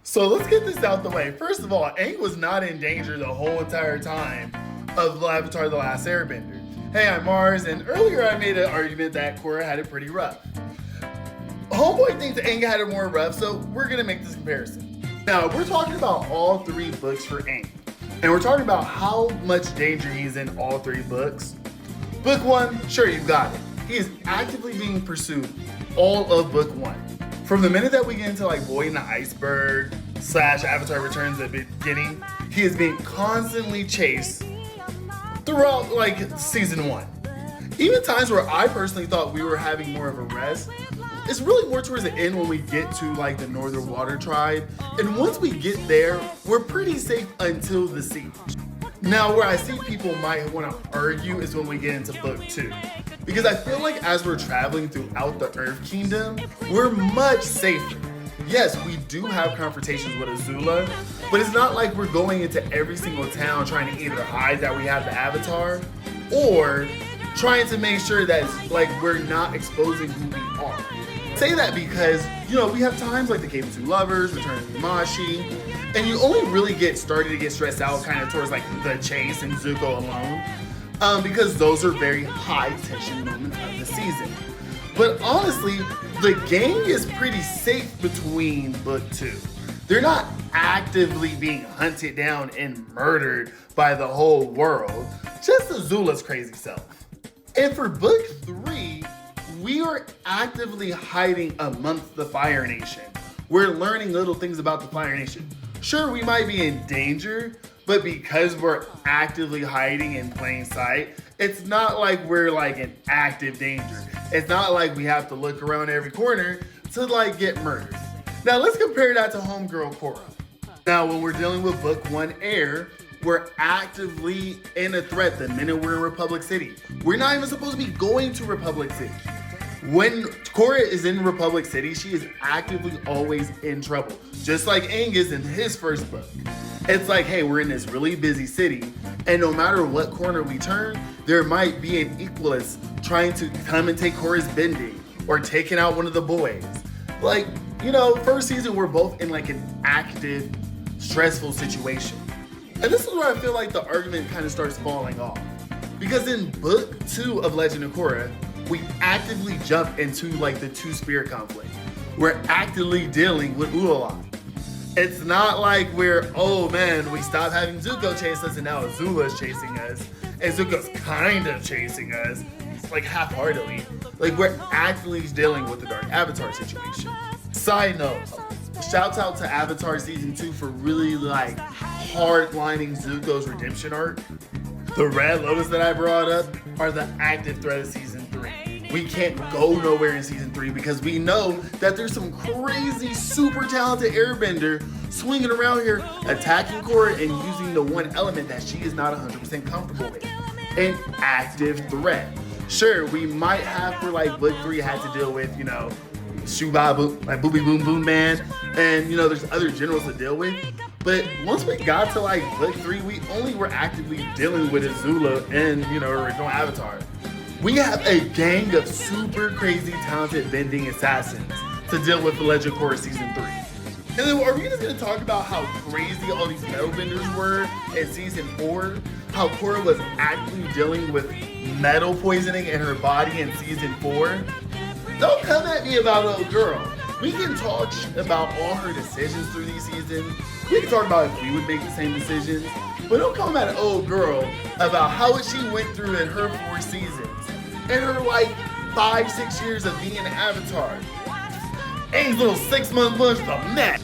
So let's get this out the way. First of all, Aang was not in danger the whole entire time of Avatar: The Last Airbender. Hey, I'm Mars, and earlier I made an argument that Korra had it pretty rough. Homeboy thinks Aang had it more rough, so we're gonna make this comparison. Now, we're talking about all three books for Aang, and we're talking about how much danger he's in all three books. Book one, sure, you got it. He is actively being pursued all of book one. From the minute that we get into like Boy in the Iceberg / Avatar Returns at the beginning, he is being constantly chased throughout like season one. Even times where I personally thought we were having more of a rest, it's really more towards the end when we get to like the Northern Water Tribe. And once we get there, we're pretty safe until the siege. Now, where I see people might want to argue is when we get into book two. Because I feel like as we're traveling throughout the Earth Kingdom, we're much safer. Yes, we do have confrontations with Azula, but it's not like we're going into every single town trying to either hide that we have the Avatar or trying to make sure that like we're not exposing who we are. Say that because, you know, we have times like the Cave of Two Lovers, Return of Mimashi, and you only really get started to get stressed out kind of towards like the chase and Zuko alone, because those are very high tension moments of the season. But honestly, the gang is pretty safe between book two. They're not actively being hunted down and murdered by the whole world, just Azula's crazy self. And for book three, we are actively hiding amongst the Fire Nation. We're learning little things about the Fire Nation. Sure, we might be in danger, but because we're actively hiding in plain sight, it's not like we're like in active danger. It's not like we have to look around every corner to like get murdered. Now let's compare that to Homegirl Korra. Now when we're dealing with book one air, we're actively in a threat the minute we're in Republic City. We're not even supposed to be going to Republic City. When Korra is in Republic City, she is actively always in trouble. Just like Aang is in his first book. It's like, hey, we're in this really busy city, and no matter what corner we turn, there might be an Equalist trying to come and take Korra's bending or taking out one of the boys. Like, you know, first season, we're both in like an active, stressful situation. And this is where I feel like the argument kind of starts falling off. Because in book two of Legend of Korra, we actively jump into like the two-spirit conflict. We're actively dealing with Ulala. It's not like we're, oh man, we stopped having Zuko chase us and now Azula's chasing us. And Zuko's kind of chasing us, like half-heartedly. Like we're actively dealing with the Dark Avatar situation. Side note, shouts out to Avatar Season 2 for really like hard-lining Zuko's redemption arc. The Red Lotus that I brought up are the active threat of Season 3. We can't go nowhere in Season 3 because we know that there's some crazy, super talented airbender swinging around here, attacking Korra and using the one element that she is not 100% comfortable with. An active threat. Sure, we might have for like book 3 had to deal with, you know, Shuba, like Booby Boom Boom Man, and you know, there's other generals to deal with. But once we got to like book 3, we only were actively dealing with Azula and, you know, original Avatar. We have a gang of super crazy talented bending assassins to deal with the Legend of Korra Season 3. And then are we just gonna talk about how crazy all these metal benders were in Season 4? How Korra was actively dealing with metal poisoning in her body in Season 4? Don't come at me about little girl. We can talk about all her decisions through these seasons. We can talk about if we would make the same decisions. But don't come at an old girl about how she went through in her 4 seasons. In her like 5-6 years of being an Avatar. Aang's little 6-month lunch, the mess.